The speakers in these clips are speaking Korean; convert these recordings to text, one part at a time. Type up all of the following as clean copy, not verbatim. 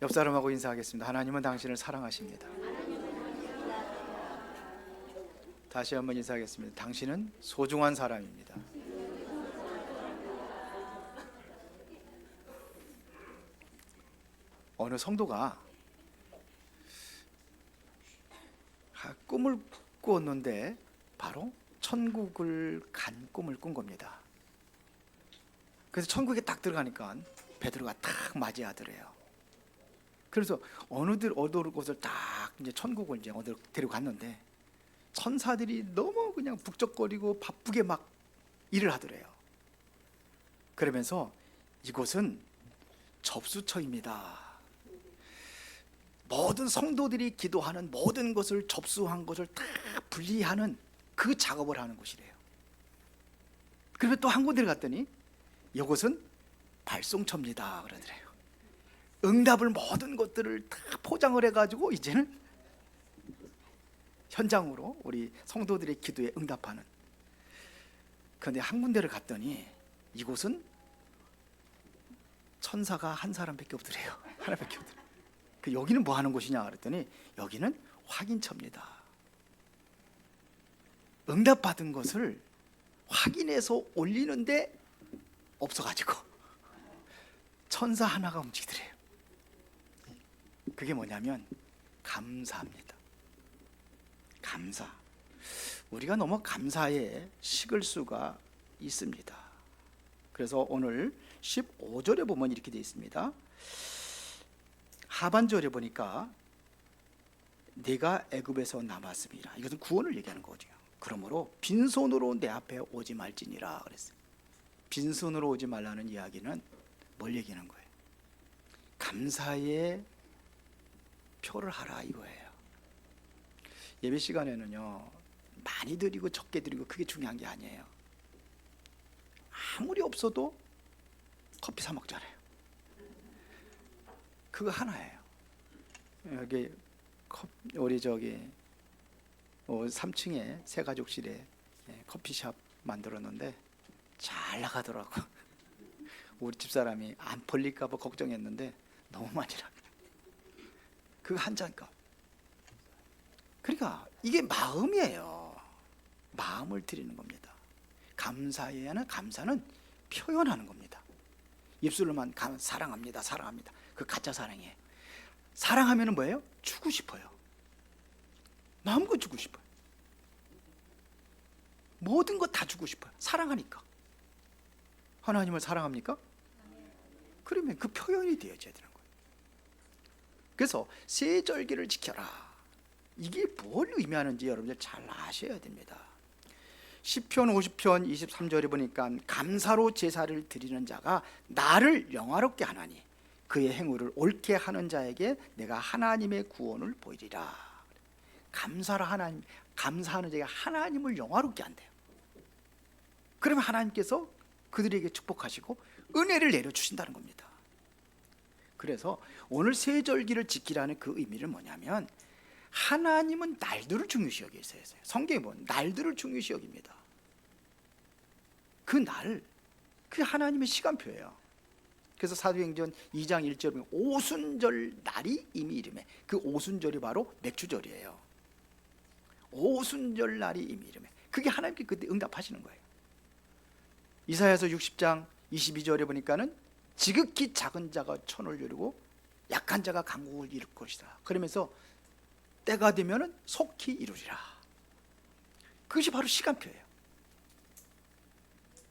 옆 사람하고 인사하겠습니다. 하나님은 당신을 사랑하십니다. 다시 한번 인사하겠습니다. 당신은 소중한 사람입니다. 어느 성도가 꿈을 꾸었는데 바로 천국을 간 꿈을 꾼 겁니다. 그래서 천국에 딱 들어가니까 베드로가 딱 맞이하더래요. 그래서 어느 곳을 딱 이제 천국을 이제 어디 데려갔는데 천사들이 너무 그냥 북적거리고 바쁘게 막 일을 하더래요. 그러면서 이곳은 접수처입니다. 모든 성도들이 기도하는 모든 것을 접수한 것을 다 분리하는 그 작업을 하는 곳이래요. 그러면 또 한 군데를 갔더니 이곳은 발송처입니다 그러더래요. 응답을 모든 것들을 다 포장을 해가지고 이제는 현장으로 우리 성도들의 기도에 응답하는. 그런데 한 군데를 갔더니 이곳은 천사가 한 사람밖에 없더래요. 하나밖에 없더래요. 여기는 뭐 하는 곳이냐 그랬더니 여기는 확인처입니다. 응답받은 것을 확인해서 올리는데 없어가지고 천사 하나가 움직이더래요. 그게 뭐냐면 감사합니다. 감사. 우리가 너무 감사에 식을 수가 있습니다. 그래서 오늘 15절에 보면 이렇게 되어 있습니다. 하반절에 보니까 내가 애굽에서 남았음이라. 이것은 구원을 얘기하는 거죠. 그러므로 빈손으로 내 앞에 오지 말지니라 그랬어요. 빈손으로 오지 말라는 이야기는 뭘 얘기하는 거예요? 감사의 표를 하라 이거예요. 예배 시간에는요, 많이 드리고 적게 드리고 그게 중요한 게 아니에요. 아무리 없어도 커피 사 먹잖아요. 그거 하나예요. 여기 우리 저기 3층에 새 가족실에 커피숍 만들었는데 잘 나가더라고. 우리 집사람이 안 팔릴까 봐 걱정했는데 너무 많이 나가. 그거 한 잔값. 그러니까 이게 마음이에요. 마음을 드리는 겁니다. 감사는 표현하는 겁니다. 입술로만 사랑합니다, 사랑합니다. 그 가짜 사랑이에요. 사랑하면 뭐예요? 주고 싶어요. 마음껏 주고 싶어요. 모든 것 다 주고 싶어요. 사랑하니까. 하나님을 사랑합니까? 그러면 그 표현이 되어져야 되는 거예요. 그래서 세절기를 지켜라. 이게 뭘 의미하는지 여러분들 잘 아셔야 됩니다. 시편 50편 23절에 보니까 감사로 제사를 드리는 자가 나를 영화롭게 하나니 그의 행위를 옳게 하는 자에게 내가 하나님의 구원을 보이리라. 감사하는 자가 하나님을 영화롭게 한대요. 그러면 하나님께서 그들에게 축복하시고 은혜를 내려주신다는 겁니다. 그래서 오늘 세절기를 지키라는 그 의미는 뭐냐면 하나님은 날들을 중요시 여기세요. 성경에 보면 날들을 중요시 여깁니다. 그 날, 그게 하나님의 시간표예요. 그래서 사도행전 2장 1절에 보면 오순절 날이 이미 이름에, 그 오순절이 바로 맥주절이에요. 오순절 날이 이미 이름에, 그게 하나님께 그때 응답하시는 거예요. 이사야서 60장 22절에 보니까는 지극히 작은 자가 천을 이루고 약한 자가 강국을 이룰 것이다. 그러면서 때가 되면은 속히 이루리라. 그것이 바로 시간표예요.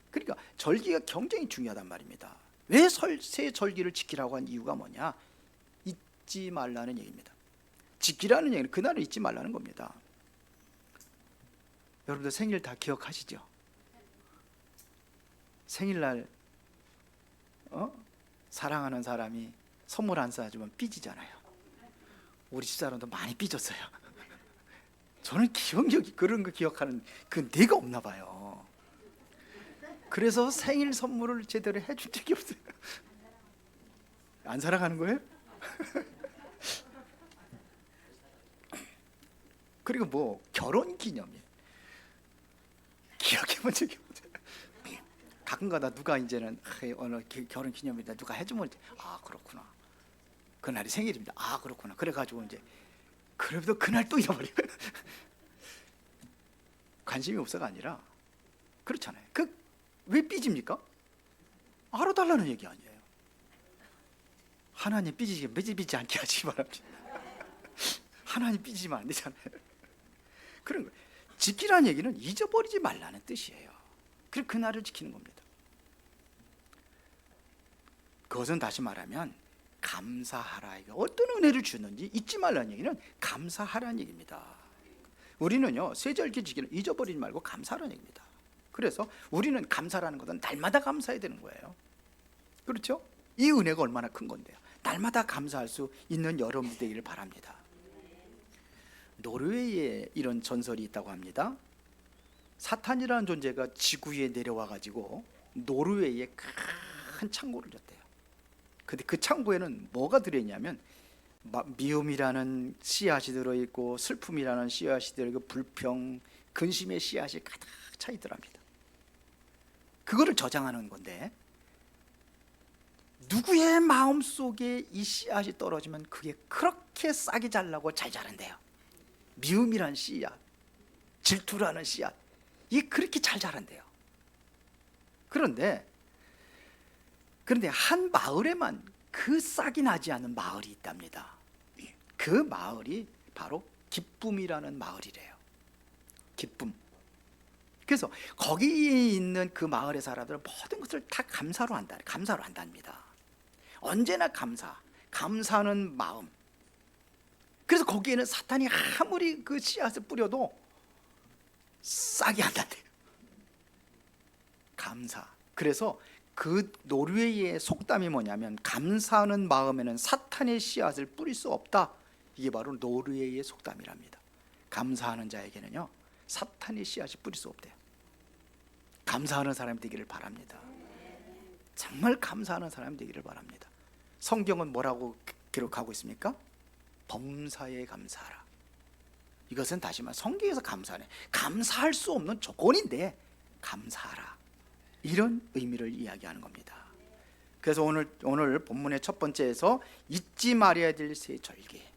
그러니까 절기가 굉장히 중요하단 말입니다. 왜 새 절기를 지키라고 한 이유가 뭐냐? 잊지 말라는 얘기입니다. 지키라는 얘기는 그날을 잊지 말라는 겁니다. 여러분들 생일 다 기억하시죠? 생일날 사랑하는 사람이 선물 안 사주면 삐지잖아요. 우리 집사람도 많이 삐졌어요. 저는 기억력이 그런 거 기억하는 그 뇌가 없나 봐요. 그래서 생일 선물을 제대로 해준 적이 없어요. 안 사랑하는 거예요? 그리고 뭐 결혼 기념일 기억해본 적이 없어요. 가끔가다 누가 이제는 어느 결혼 기념일에 누가 해주면 그렇구나. 그날이 생일입니다. 아 그렇구나. 그래가지고 이제 그래도 그날 또 잃어버려요. 관심이 없어가 아니라 그렇잖아요. 그 왜 삐집니까? 알아달라는 얘기 아니에요. 하나님 삐지지 않게 하시기 바랍니다. 하나님 삐지면 안 되잖아요. 그런 거예요. 지키라는 얘기는 잊어버리지 말라는 뜻이에요. 그리고 그날을 지키는 겁니다. 그것은 다시 말하면 감사하라. 어떤 은혜를 주는지 잊지 말라는 얘기는 감사하라는 얘기입니다. 우리는요 세절기 지키는 잊어버리지 말고 감사하라는 얘기입니다. 그래서 우리는 감사라는 것은 날마다 감사해야 되는 거예요. 그렇죠? 이 은혜가 얼마나 큰 건데요. 날마다 감사할 수 있는 여러분들 되기를 바랍니다. 노르웨이에 이런 전설이 있다고 합니다. 사탄이라는 존재가 지구에 내려와 가지고 노르웨이에 큰 창고를 줬대요. 근데 그 창고에는 뭐가 들어있냐면 미움이라는 씨앗이 들어있고 슬픔이라는 씨앗이 들어있고 불평, 근심의 씨앗이 가득 차 있더랍니다. 그거를 저장하는 건데 누구의 마음속에 이 씨앗이 떨어지면 그게 그렇게 싹이 잘 나고 잘 자란대요. 미움이라는 씨앗, 질투라는 씨앗, 이게 그렇게 잘 자란대요. 그런데 한 마을에만 그 싹이 나지 않은 마을이 있답니다. 그 마을이 바로 기쁨이라는 마을이래요. 기쁨. 그래서 거기에 있는 그 마을의 사람들은 모든 것을 다 감사로 한답니다. 언제나 감사하는 마음. 그래서 거기에는 사탄이 아무리 그 씨앗을 뿌려도 싹이 안 난대요. 감사. 그래서 그 노르웨이의 속담이 뭐냐면 감사하는 마음에는 사탄의 씨앗을 뿌릴 수 없다. 이게 바로 노르웨이의 속담이랍니다. 감사하는 자에게는요 사탄의 씨앗이 뿌릴 수 없대요. 감사하는 사람이 되기를 바랍니다. 정말 감사하는 사람이 되기를 바랍니다. 성경은 뭐라고 기록하고 있습니까? 범사에 감사하라. 이것은 다시 말해 성경에서 감사하네. 감사할 수 없는 조건인데 감사하라. 이런 의미를 이야기하는 겁니다. 그래서 오늘 본문의 첫 번째에서 잊지 말아야 될 세 절기.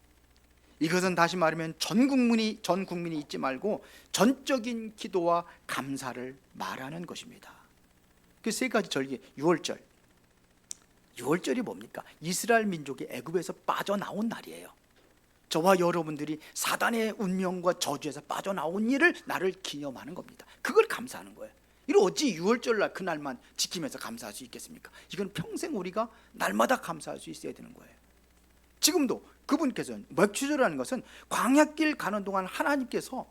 이것은 다시 말하면 전 국민이 잊지 말고 전적인 기도와 감사를 말하는 것입니다. 그 세 가지 절기. 유월절이 뭡니까? 이스라엘 민족이 애굽에서 빠져나온 날이에요. 저와 여러분들이 사단의 운명과 저주에서 빠져나온 날을 기념하는 겁니다. 그걸 감사하는 거예요. 이걸 어찌 유월절날 그날만 지키면서 감사할 수 있겠습니까? 이건 평생 우리가 날마다 감사할 수 있어야 되는 거예요. 지금도 그분께서는 맥추절이라는 것은 광야길 가는 동안 하나님께서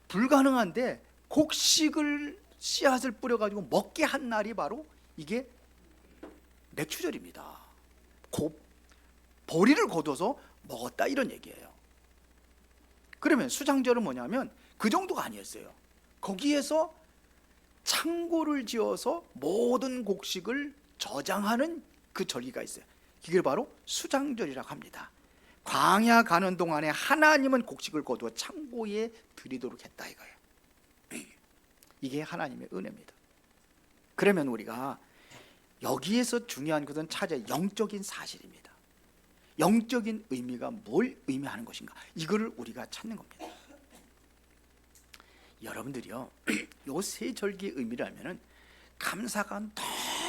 불가능한데 곡식을 씨앗을 뿌려가지고 먹게 한 날이 바로 이게 맥추절입니다. 보리를 거둬서 먹었다 이런 얘기예요. 그러면 수장절은 뭐냐면 그 정도가 아니었어요. 거기에서 창고를 지어서 모든 곡식을 저장하는 그 절기가 있어요. 이게 바로 수장절이라고 합니다. 광야 가는 동안에 하나님은 곡식을 거두어 창고에 들이도록 했다 이거예요. 이게 하나님의 은혜입니다. 그러면 우리가 여기에서 중요한 것은 찾아야 영적인 사실입니다. 영적인 의미가 뭘 의미하는 것인가, 이거를 우리가 찾는 겁니다. 여러분들이요, 요 세 절기의 의미를 알면은 감사가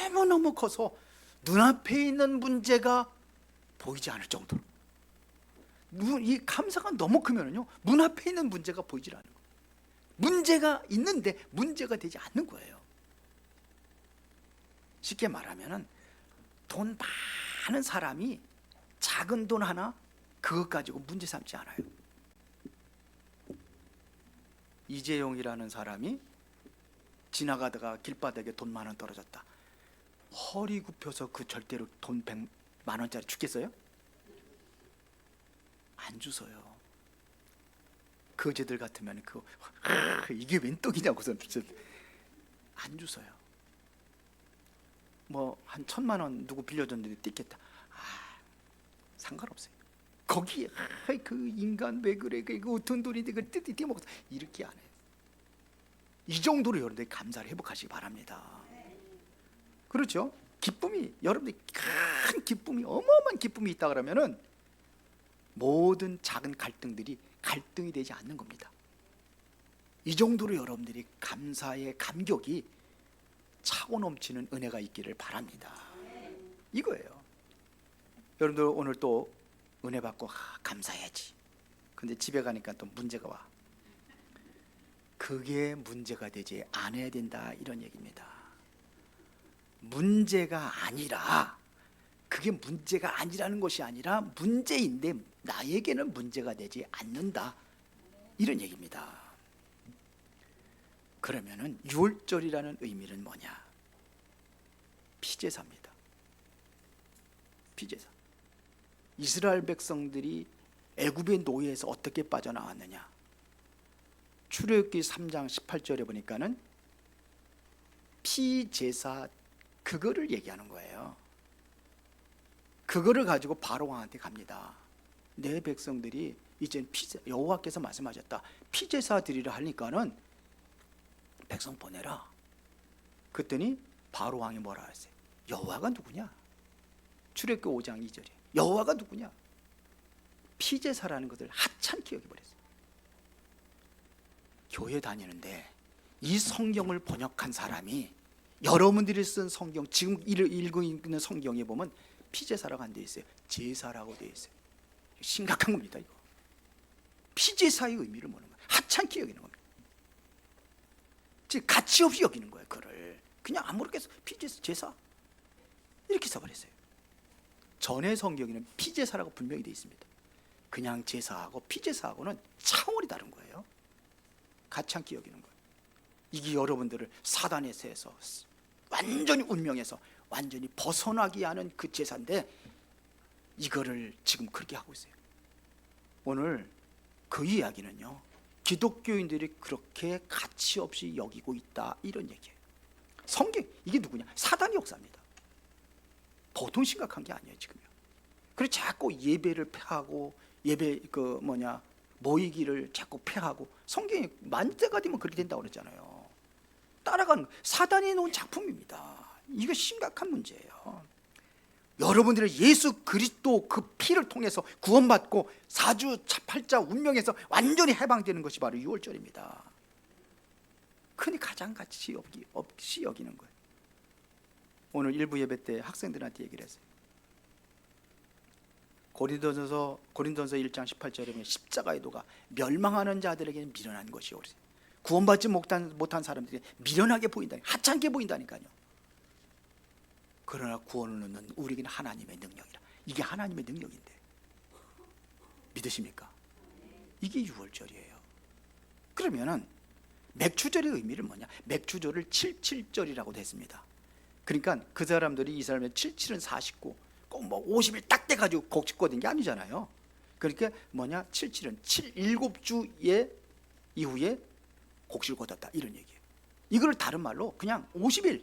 너무너무 커서 눈앞에 있는 문제가 보이지 않을 정도로, 이 감사가 너무 크면은요 문 앞에 있는 문제가 보이질 않는 거예요. 문제가 있는데 문제가 되지 않는 거예요. 쉽게 말하면은 돈 많은 사람이 작은 돈 하나 그것 가지고 문제 삼지 않아요. 이재용이라는 사람이 지나가다가 길바닥에 돈 10,000원 떨어졌다. 허리 굽혀서 그 절대로 돈 100만 원짜리 주겠어요? 안 주서요. 거제들 같으면 이게 웬 떡이냐고서 안 주서요. 뭐 한 1,000만 원 누구 빌려줬는데 뜯겠다. 상관없어요. 거기에 그 인간 왜 그래, 그 어떤 돈인데 그걸 뜯먹어서 이렇게 안 해요. 이 정도로 여러분들이 감사를 회복하시기 바랍니다. 그렇죠? 기쁨이, 여러분들이 큰 기쁨이, 어마어마한 기쁨이 있다 그러면은 모든 작은 갈등들이 갈등이 되지 않는 겁니다. 이 정도로 여러분들이 감사의 감격이 차고 넘치는 은혜가 있기를 바랍니다. 이거예요. 여러분들 오늘 또 은혜 받고 감사해야지. 근데 집에 가니까 또 문제가 와. 그게 문제가 되지 않아야 된다, 이런 얘기입니다. 문제가 아니라, 그게 문제가 아니라는 것이 아니라 문제인데 나에게는 문제가 되지 않는다, 이런 얘기입니다. 그러면은 유월절이라는 의미는 뭐냐? 피제사입니다. 피제사. 이스라엘 백성들이 애굽의 노예에서 어떻게 빠져나왔느냐? 출애굽기 3장 18절에 보니까는 피제사, 그거를 얘기하는 거예요. 그거를 가지고 바로 왕한테 갑니다. 내 백성들이 이젠 여호와께서 말씀하셨다, 피제사 드리라 하니까는 백성 보내라. 그랬더니 바로 왕이 뭐라 했어요? 여호와가 누구냐? 출애굽기 5장 2절에 여호와가 누구냐? 피제사라는 것을 하찮게 여겨버렸어요. 교회 다니는데 이 성경을 번역한 사람이, 여러분들이 쓴 성경, 지금 읽고 있는 성경에 보면 피제사라고 안 돼 있어요. 제사라고 돼 있어요. 심각한 겁니다. 이거 피제사의 의미를 모르는 거예요. 하찮게 여기는 겁니다. 즉 가치 없이 여기는 거예요. 그를 그냥 아무렇게나 피제사, 제사 이렇게 써버렸어요. 전의 성경에는 피제사라고 분명히 돼 있습니다. 그냥 제사하고 피제사하고는 차원이 다른 거예요. 가치 않게 여기는 거예요. 이게 여러분들을 사단의 세에서 완전히 운명에서 완전히 벗어나게 하는 그 제사인데, 이거를 지금 그렇게 하고 있어요. 오늘 그 이야기는요, 기독교인들이 그렇게 가치 없이 여기고 있다, 이런 얘기예요. 성경, 이게 누구냐? 사단의 역사입니다. 보통 심각한 게 아니에요 지금요. 그래서 자꾸 예배를 폐하고, 예배 모이기를 자꾸 폐하고, 성경이 만때가 되면 그렇게 된다고 그랬잖아요. 따라가는 사단이 놓은 작품입니다. 이거 심각한 문제예요. 여러분들의 예수 그리스도 그 피를 통해서 구원받고 사주 팔자 운명에서 완전히 해방되는 것이 바로 유월절입니다. 그러니 가장 가치 없이 여기는 거예요. 오늘 일부 예배 때 학생들한테 얘기를 했어요. 고린도전서 1장 18절에 보면 십자가의 도가 멸망하는 자들에게는 미련한 것이요, 구원받지 못한 사람들이 미련하게 보인다, 하찮게 보인다니까요. 그러나 구원을 얻는 우리에게는 하나님의 능력이라. 이게 하나님의 능력인데 믿으십니까? 이게 유월절이에요. 그러면은 맥추절의 의미를 뭐냐? 맥추절을 77절이라고 됐습니다. 그러니까 그 사람들이, 이 사람의 77은 49, 꼭 뭐 50일 딱 돼가지고 곡식 거둔 게 아니잖아요. 그러니까 뭐냐? 77은 7주 이후에 곡식을 거뒀다, 이런 얘기예요. 이걸 다른 말로 그냥 50일,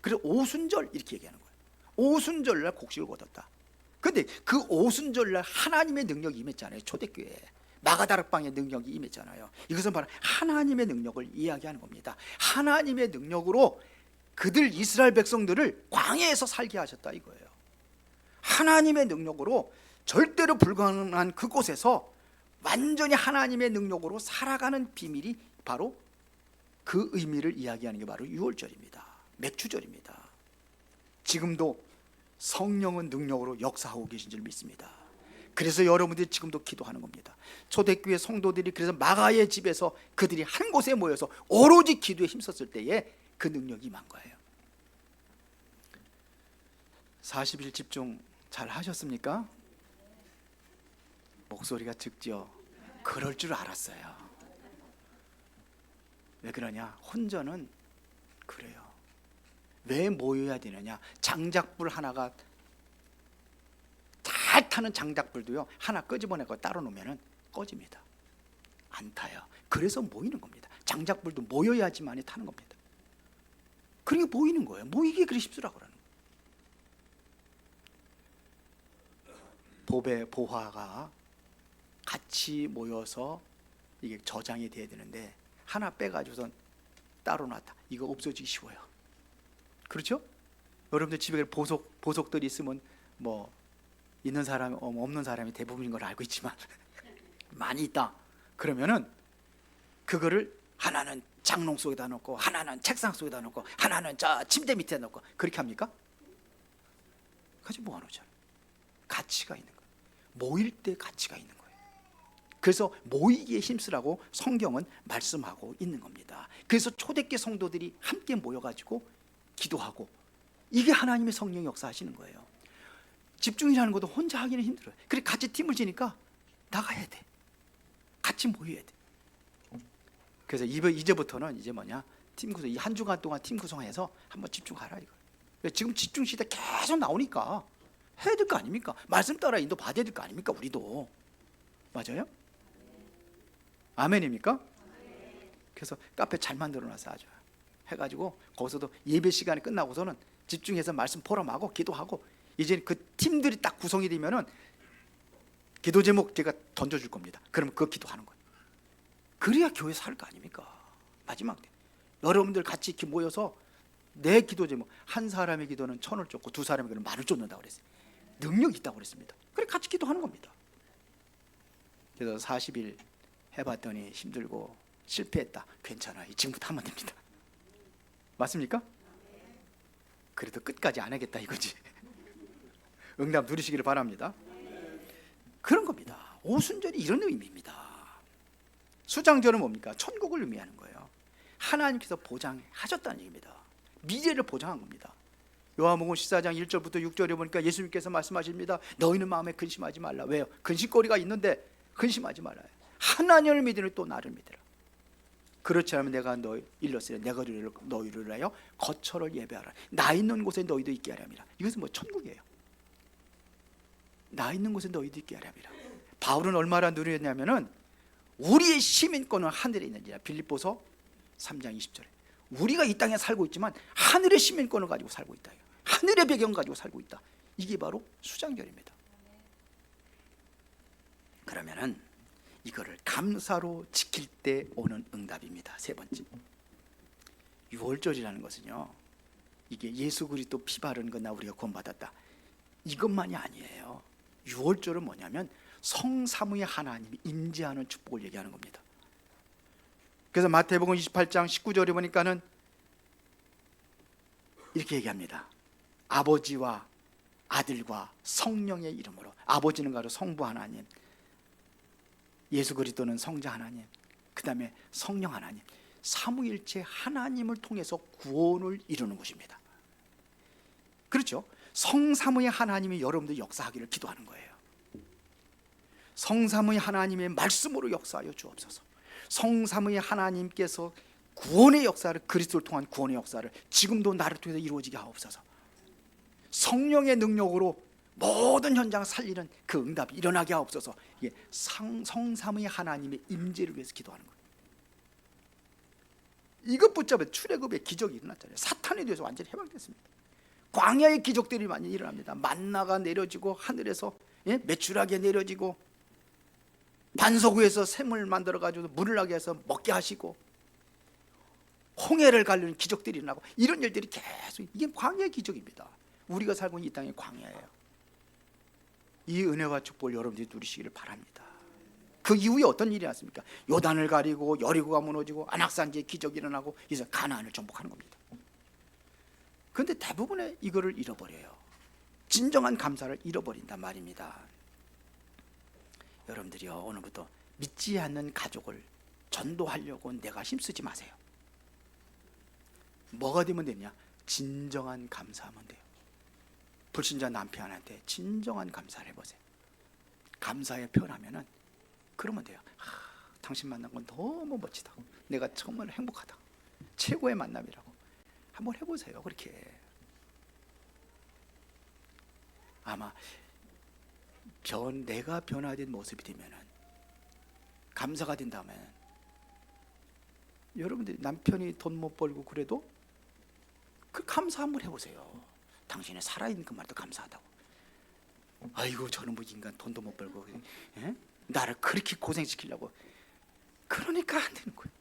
그래서 오순절 이렇게 얘기하는 거예요. 오순절날 곡식을 거뒀다. 그런데 그 오순절날 하나님의 능력이 임했잖아요. 초대교회에 마가다락방의 능력이 임했잖아요. 이것은 바로 하나님의 능력을 이야기하는 겁니다. 하나님의 능력으로 그들 이스라엘 백성들을 광야에서 살게 하셨다, 이거예요. 하나님의 능력으로 절대로 불가능한 그곳에서 완전히 하나님의 능력으로 살아가는 비밀이 바로 그 의미를 이야기하는 게 바로 유월절입니다. 맥추절입니다. 지금도 성령은 능력으로 역사하고 계신 줄 믿습니다. 그래서 여러분들이 지금도 기도하는 겁니다. 초대교회 성도들이 그래서 마가의 집에서 그들이 한 곳에 모여서 오로지 기도에 힘썼을 때에 그 능력이 임한 거예요. 40일 집중 잘 하셨습니까? 목소리가 즉죠. 그럴 줄 알았어요. 왜 그러냐? 혼전은 그래요. 왜 모여야 되느냐? 장작불 하나가, 잘 타는 장작불도요, 하나 끄집어내고 따로 놓으면 꺼집니다. 안 타요. 그래서 모이는 겁니다. 장작불도 모여야지만이 타는 겁니다. 그러니까 모이는 거예요. 모이기 그리 쉽더라고. 보배, 보화가 같이 모여서 이게 저장이 돼야 되는데 하나 빼가지고선 따로 놨다. 이거 없어지기 쉬워요. 그렇죠? 여러분들 집에 보석들이 있으면 뭐 있는 사람 없는 사람이 대부분인 걸 알고 있지만 많이 있다 그러면은 그거를 하나는 장롱 속에다 넣고 하나는 책상 속에다 넣고 하나는 저 침대 밑에 넣고 그렇게 합니까? 가지 모아놓잖아요. 가치가 있는 거예요. 모일 때 가치가 있는 거예요. 그래서 모이기에 힘쓰라고 성경은 말씀하고 있는 겁니다. 그래서 초대교회 성도들이 함께 모여가지고 기도하고 이게 하나님의 성령이 역사하시는 거예요. 집중이라는 것도 혼자 하기는 힘들어요. 그래 같이 팀을 지니까 나가야 돼. 같이 모여야 돼. 그래서 이제부터는 이제 뭐냐 팀 구성, 이 한 주간 동안 팀 구성해서 한번 집중하라 이거. 지금 집중 시대 계속 나오니까 해야 될 거 아닙니까? 말씀 따라 인도 받아야 될 거 아닙니까? 우리도 맞아요? 아멘입니까? 그래서 카페 잘 만들어놨어 아주 해가지고 거기서도 예배 시간이 끝나고서는 집중해서 말씀 포럼하고 기도하고 이제 그 팀들이 딱 구성이 되면은 기도 제목 제가 던져줄 겁니다. 그러면 그거 기도하는 거예요. 그래야 교회 살 거 아닙니까? 마지막 때 여러분들 같이 이렇게 모여서 내 기도 제목 한 사람의 기도는 1,000을 쫓고 두 사람의 기도는 10,000을 쫓는다고 그랬어요. 능력이 있다고 그랬습니다. 그래 같이 기도하는 겁니다. 그래서 40일 해봤더니 힘들고 실패했다. 괜찮아요. 지금부터 하면 됩니다. 맞습니까? 그래도 끝까지 안 하겠다 이거지. 응답 누리시기를 바랍니다. 그런 겁니다. 오순절이 이런 의미입니다. 수장절은 뭡니까? 천국을 의미하는 거예요. 하나님께서 보장하셨다는 얘기입니다. 미래를 보장한 겁니다. 요한복음 14장 1절부터 6절에 보니까 예수님께서 말씀하십니다. 너희는 마음에 근심하지 말라. 왜요? 근심거리가 있는데 근심하지 말아요. 하나님을 믿으니 또 나를 믿으라. 그렇지 않으면 내가 너희 일렀으니 내가 너희를 위하여 거처를 예배하라. 나 있는 곳에 너희도 있게 하렴이라. 이것은 뭐 천국이에요. 나 있는 곳에 너희도 있게 하렴이라. 바울은 얼마나 누렸냐면은 우리의 시민권은 하늘에 있는지라. 빌립보서 3장 20절에 우리가 이 땅에 살고 있지만 하늘의 시민권을 가지고 살고 있다. 하늘의 배경 가지고 살고 있다. 이게 바로 수장절입니다. 그러면은 이거를 감사로 지킬 때 오는 응답입니다. 세 번째, 유월절이라는 것은요, 이게 예수 그리스도 피 바른 거나 우리가 구원받았다 이것만이 아니에요. 유월절은 뭐냐면 성삼위의 하나님이 임재하는 축복을 얘기하는 겁니다. 그래서 마태복음 28장 19절에 보니까는 이렇게 얘기합니다. 아버지와 아들과 성령의 이름으로. 아버지는 바로 성부 하나님, 예수 그리스도는 성자 하나님, 그 다음에 성령 하나님, 삼위일체 하나님을 통해서 구원을 이루는 것입니다. 그렇죠? 성삼위 하나님이 여러분들 역사하기를 기도하는 거예요. 성삼위 하나님의 말씀으로 역사하여 주옵소서. 성삼위 하나님께서 구원의 역사를, 그리스도를 통한 구원의 역사를 지금도 나를 통해서 이루어지게 하옵소서. 성령의 능력으로 모든 현장을 살리는 그 응답이 일어나게 하옵소서. 이게 성삼위 하나님의 임재를 위해서 기도하는 거예요. 이것 붙잡아 출애굽의 기적이 일어났잖아요. 사탄에 대해서 완전히 해방됐습니다. 광야의 기적들이 많이 일어납니다. 만나가 내려지고 하늘에서 메추라기가 내려지고 반석 위에서 샘을 만들어가지고 물을 나게 해서 먹게 하시고 홍해를 가르는 기적들이 일어나고 이런 일들이 계속, 이게 광야의 기적입니다. 우리가 살고 있는 이 땅이 광야예요. 이 은혜와 축복을 여러분들이 누리시기를 바랍니다. 그 이후에 어떤 일이 났습니까? 요단을 가리고 여리고가 무너지고 안악산지에 기적이 일어나고 이제 가나안을 정복하는 겁니다. 그런데 대부분의 이거를 잃어버려요. 진정한 감사를 잃어버린단 말입니다. 여러분들이요, 오늘부터 믿지 않는 가족을 전도하려고 내가 힘쓰지 마세요. 뭐가 되면 되냐? 진정한 감사하면 돼요. 불신자 남편한테 진정한 감사를 해보세요. 감사의 표현하면은 그러면 돼요. 당신 만난 건 너무 멋지다. 내가 정말 행복하다. 최고의 만남이라고. 한번 해보세요. 그렇게. 아마 내가 변화된 모습이 되면은, 감사가 된다면, 여러분들이 남편이 돈 못 벌고 그래도 그 감사 한번 해보세요. 당신의 살아있는 그 말도 감사하다고. 아이고 저는 뭐 인간 돈도 못 벌고 나를 그렇게 고생시키려고. 그러니까 안 되는 거예요.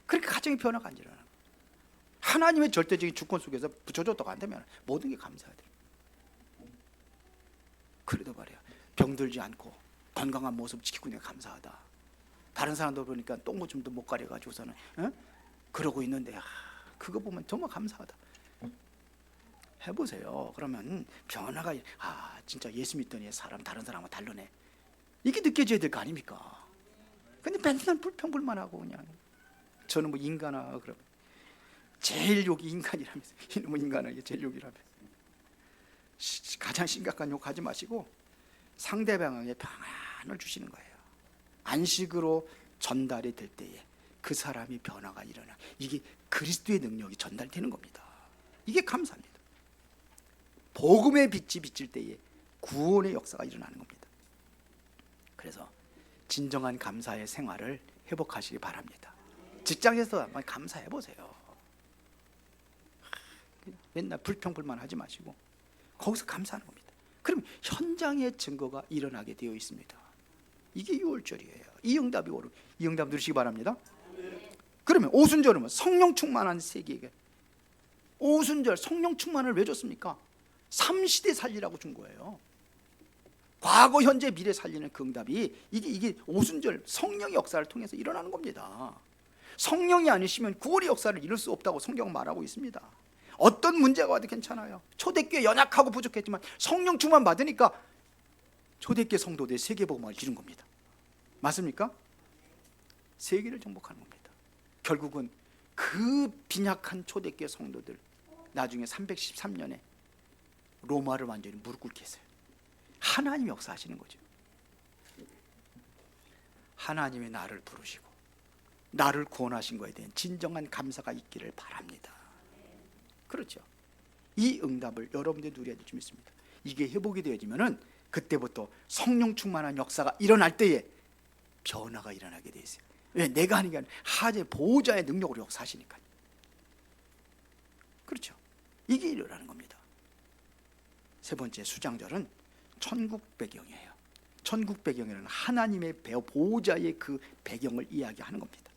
그러니까 가정의 변화가 안 일어나는 거예요. 하나님의 절대적인 주권 속에서 붙여줬다고 한다면 모든 게 감사해야 돼요. 그래도 말이야, 병들지 않고 건강한 모습 지키고 내가 감사하다. 다른 사람들 보니까 똥오줌도 못 가려가지고서는 그러고 있는데 그거 보면 정말 감사하다. 해보세요. 그러면 변화가 진짜 예수 믿더니 사람 다른 사람하고 다르네. 이게 느껴져야 될 거 아닙니까? 근데 맨날 불평불만하고 그냥 저는 뭐 인간아 그러면 제일 욕이 인간이라면서 이놈의 인간아 이게 제일 욕이라면서 가장 심각한 욕 하지 마시고 상대방에게 평안을 주시는 거예요. 안식으로 전달이 될 때에 그 사람이 변화가 일어나 이게 그리스도의 능력이 전달되는 겁니다. 이게 감사입니다. 복음의 빛이 비칠 때에 구원의 역사가 일어나는 겁니다. 그래서 진정한 감사의 생활을 회복하시기 바랍니다. 직장에서 한번 감사해 보세요. 맨날 불평불만 하지 마시고 거기서 감사하는 겁니다. 그럼 현장의 증거가 일어나게 되어 있습니다. 이게 6월절이에요. 이 응답이 오르. 이 응답 누리시기 바랍니다. 그러면 오순절은 성령 충만한 세계에게 오순절 성령 충만을 왜 줬습니까? 3시대 살리라고 준 거예요. 과거, 현재, 미래 살리는 그 응답이 이게 오순절 성령의 역사를 통해서 일어나는 겁니다. 성령이 아니시면 구원의 역사를 이룰 수 없다고 성경은 말하고 있습니다. 어떤 문제가 와도 괜찮아요. 초대교회 연약하고 부족했지만 성령 충만 받으니까 초대교회 성도들 세계복음을 이룬 겁니다. 맞습니까? 세계를 정복하는 겁니다. 결국은 그 빈약한 초대교회 성도들 나중에 313년에 로마를 완전히 무릎 꿇게 했어요. 하나님이 역사하시는 거죠. 하나님이 나를 부르시고 나를 구원하신 것에 대한 진정한 감사가 있기를 바랍니다. 그렇죠. 이 응답을 여러분들이 누려야 될 줄 믿습니다. 이게 회복이 되어지면은 그때부터 성령 충만한 역사가 일어날 때에 변화가 일어나게 돼 있어요. 왜? 내가 하는 게 아니라 하나님의 보호자의 능력으로 역사하시니까요. 그렇죠. 이게 일어나는 겁니다. 세 번째 수장절은 천국 배경이에요. 천국 배경에는 하나님의 보호자의 그 배경을 이야기하는 겁니다.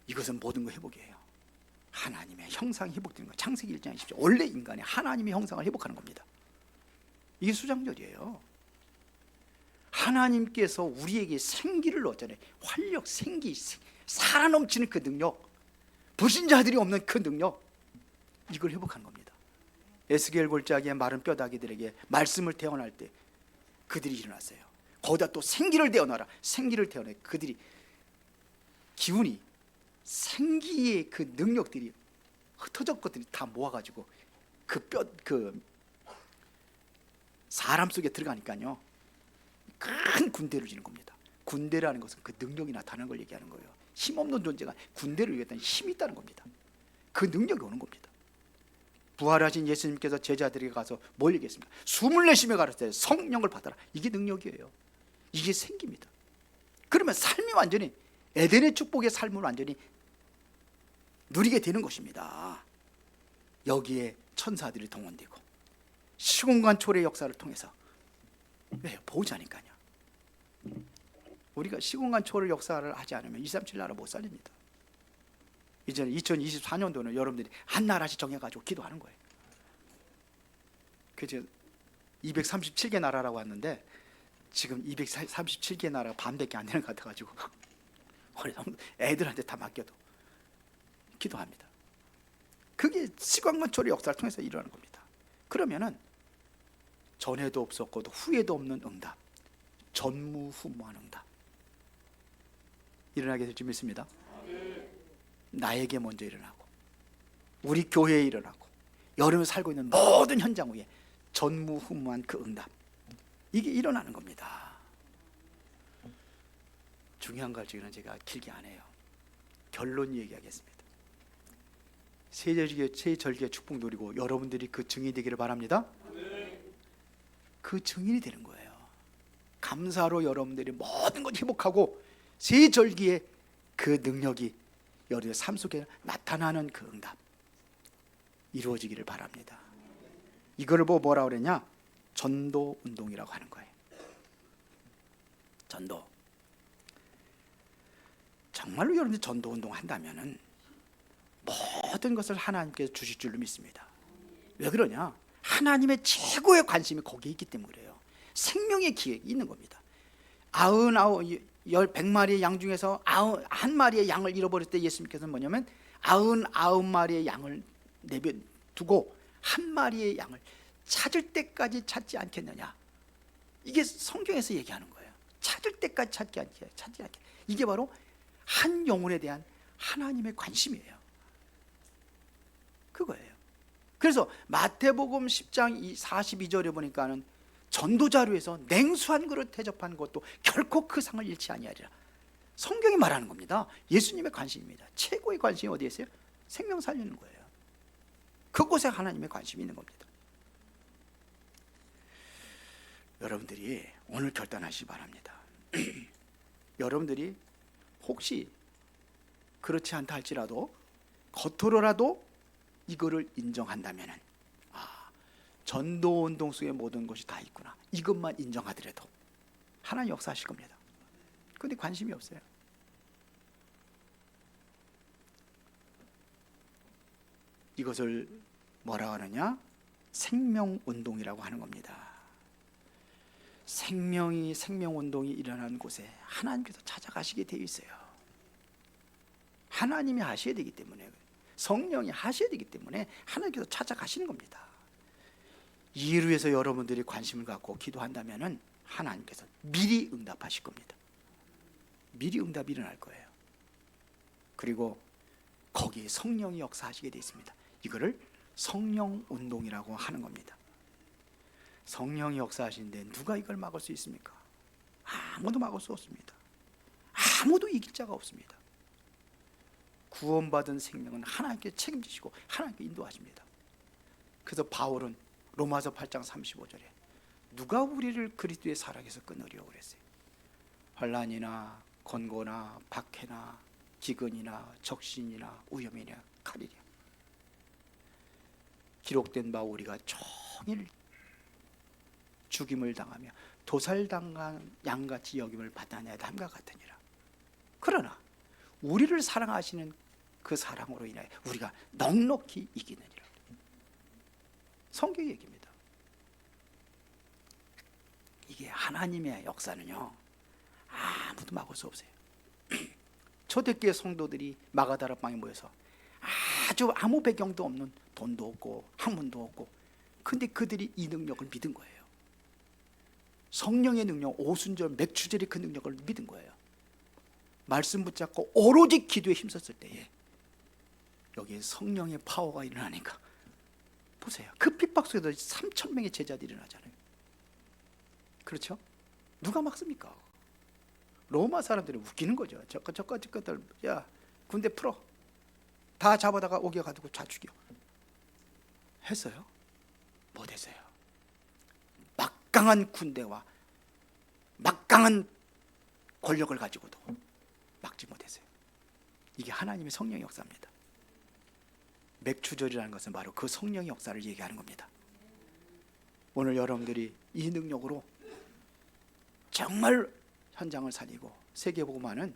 이것은 모든 거 회복이에요. 하나님의 형상이 회복되는 거예요. 창세기 1장 20절 원래 인간이 하나님의 형상을 회복하는 겁니다. 이게 수장절이에요. 하나님께서 우리에게 생기를 넣었잖아요. 활력, 생기, 살아넘치는 그 능력, 불신자들이 없는 그 능력, 이걸 회복하는 겁니다. 에스겔 골짜기의 마른 뼈다귀들에게 말씀을 태어날 때 그들이 일어났어요. 거기다 또 생기를 태어나라. 생기를 태어내 그들이 기운이 생기의 그 능력들이 흩어진 것들이 다 모아가지고 그 사람 속에 들어가니까요 큰 군대를 지는 겁니다. 군대라는 것은 그 능력이 나타나는 걸 얘기하는 거예요. 힘없는 존재가 군대를 이겼다는 힘이 있다는 겁니다. 그 능력이 오는 겁니다. 부활하신 예수님께서 제자들에게 가서 뭘 얘기했습니까? 숨을 내쉬며 가르쳐요. 성령을 받아라. 이게 능력이에요. 이게 생깁니다. 그러면 삶이 완전히 에덴의 축복의 삶을 완전히 누리게 되는 것입니다. 여기에 천사들이 동원되고 시공간 초래의 역사를 통해서 왜요? 보호자니까요. 우리가 시공간 초래 역사를 하지 않으면 237 나라 못 살립니다. 이제 2024년도는 여러분들이 한 나라씩 정해가지고 기도하는 거예요. 그죠? 237개 나라라고 왔는데 지금 237개 나라가 반밖에 안 되는 것 같아가지고 애들한테 다 맡겨도 기도합니다. 그게 시공간 초래 역사를 통해서 일어나는 겁니다. 그러면은 전에도 없었고 후에도 없는 응답, 전무후무한 응답 일어나게 될 줄 믿습니다. 나에게 먼저 일어나고 우리 교회에 일어나고 여름에 살고 있는 모든 현장 위에 전무후무한 그 응답 이게 일어나는 겁니다. 중요한 갈증은 제가 길게 안 해요. 결론 얘기하겠습니다. 새 절기의 축복 누리고 여러분들이 그 증인이 되기를 바랍니다. 그 증인이 되는 거예요. 감사로 여러분들이 모든 것 회복하고 새 절기의 그 능력이 여러분의 삶 속에 나타나는 그 응답 이루어지기를 바랍니다. 이거를 보고 뭐라 그랬냐? 전도 운동이라고 하는 거예요. 전도. 정말로 여러분들 전도 운동 한다면은 모든 것을 하나님께서 주실 줄로 믿습니다. 왜 그러냐? 하나님의 최고의 관심이 거기에 있기 때문에 그래요. 생명의 기획이 있는 겁니다. 100마리의 양 중에서 91마리의 양을 잃어버릴 때 예수님께서는 뭐냐면 99마리의 양을 내버려두고 한 마리의 양을 찾을 때까지 찾지 않겠느냐. 이게 성경에서 얘기하는 거예요. 찾을 때까지 찾지 않게. 이게 바로 한 영혼에 대한 하나님의 관심이에요. 그거예요. 그래서 마태복음 10장 42절에 보니까는 전도자료에서 냉수 한 그릇 대접한 것도 결코 그 상을 잃지 아니하리라. 성경이 말하는 겁니다. 예수님의 관심입니다. 최고의 관심이 어디에 있어요? 생명 살리는 거예요. 그곳에 하나님의 관심이 있는 겁니다. 여러분들이 오늘 결단하시기 바랍니다. 여러분들이 혹시 그렇지 않다 할지라도 겉으로라도 이거를 인정한다면은 전도운동 속에 모든 것이 다 있구나, 이것만 인정하더라도 하나님 역사하실 겁니다. 그런데 관심이 없어요. 이것을 뭐라고 하느냐? 생명운동이라고 하는 겁니다. 생명운동이 일어나는 곳에 하나님께서 찾아가시게 되어 있어요. 하나님이 하셔야 되기 때문에, 성령이 하셔야 되기 때문에 하나님께서 찾아가시는 겁니다. 이를 위해서 여러분들이 관심을 갖고 기도한다면 하나님께서 미리 응답하실 겁니다. 미리 응답이 일어날 거예요. 그리고 거기에 성령이 역사하시게 되어 있습니다. 이거를 성령운동이라고 하는 겁니다. 성령이 역사하시는데 누가 이걸 막을 수 있습니까? 아무도 막을 수 없습니다. 아무도 이길 자가 없습니다. 구원받은 생명은 하나님께 책임지시고 하나님께 인도하십니다. 그래서 바울은 로마서 8장 35절에 누가 우리를 그리스도의 사랑에서 끊으려고 그랬어요? 환난이나 권고나 박해나 기근이나 적신이나 위험이나 칼이랴. 기록된 바 우리가 종일 죽임을 당하며 도살당한 양같이 여김을 받아내야 함과 같으니라. 그러나 우리를 사랑하시는 그 사랑으로 인하여 우리가 넉넉히 이기느니라. 성경의 얘기입니다. 이게 하나님의 역사는요, 아무도 막을 수 없어요. 초대교회 성도들이 마가다락방에 모여서 아주 아무 배경도 없는, 돈도 없고 학문도 없고, 근데 그들이 이 능력을 믿은 거예요. 성령의 능력, 오순절 맥추절의 그 능력을 믿은 거예요. 말씀 붙잡고 오로지 기도에 힘썼을 때에 여기에 성령의 파워가 일어나니까 보세요. 그 핍박 속에도 3,000명의 제자들이 일어나잖아요. 그렇죠? 누가 막습니까? 로마 사람들이 웃기는 거죠. 저것들 야 군대 풀어, 다 잡아다가 옥에 가두고 다 죽여 했어요? 못했어요. 막강한 군대와 막강한 권력을 가지고도 막지 못했어요. 이게 하나님의 성령의 역사입니다. 맥추절이라는 것은 바로 그 성령의 역사를 얘기하는 겁니다. 오늘 여러분들이 이 능력으로 정말 현장을 살리고 세계복음화는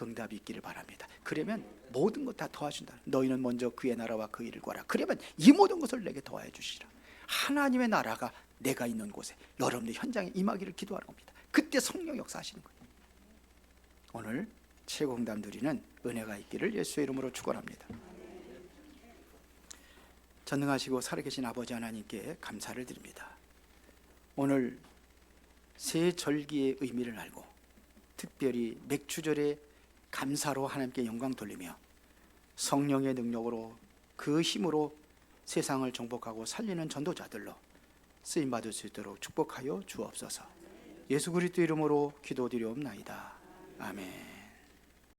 응답이 있기를 바랍니다. 그러면 모든 것 다 도와준다. 너희는 먼저 그의 나라와 그 일을 구하라. 그러면 이 모든 것을 내게 도와해 주시라. 하나님의 나라가 내가 있는 곳에, 여러분들 현장에 임하기를 기도하는 겁니다. 그때 성령 역사하시는 거예요. 오늘 최고 응답 누리는 은혜가 있기를 예수의 이름으로 축원합니다. 전능하시고 살아계신 아버지 하나님께 감사를 드립니다. 오늘 새 절기의 의미를 알고 특별히 맥추절의 감사로 하나님께 영광 돌리며 성령의 능력으로 그 힘으로 세상을 정복하고 살리는 전도자들로 쓰임받을 수 있도록 축복하여 주옵소서. 예수 그리스도 이름으로 기도드리옵나이다. 아멘.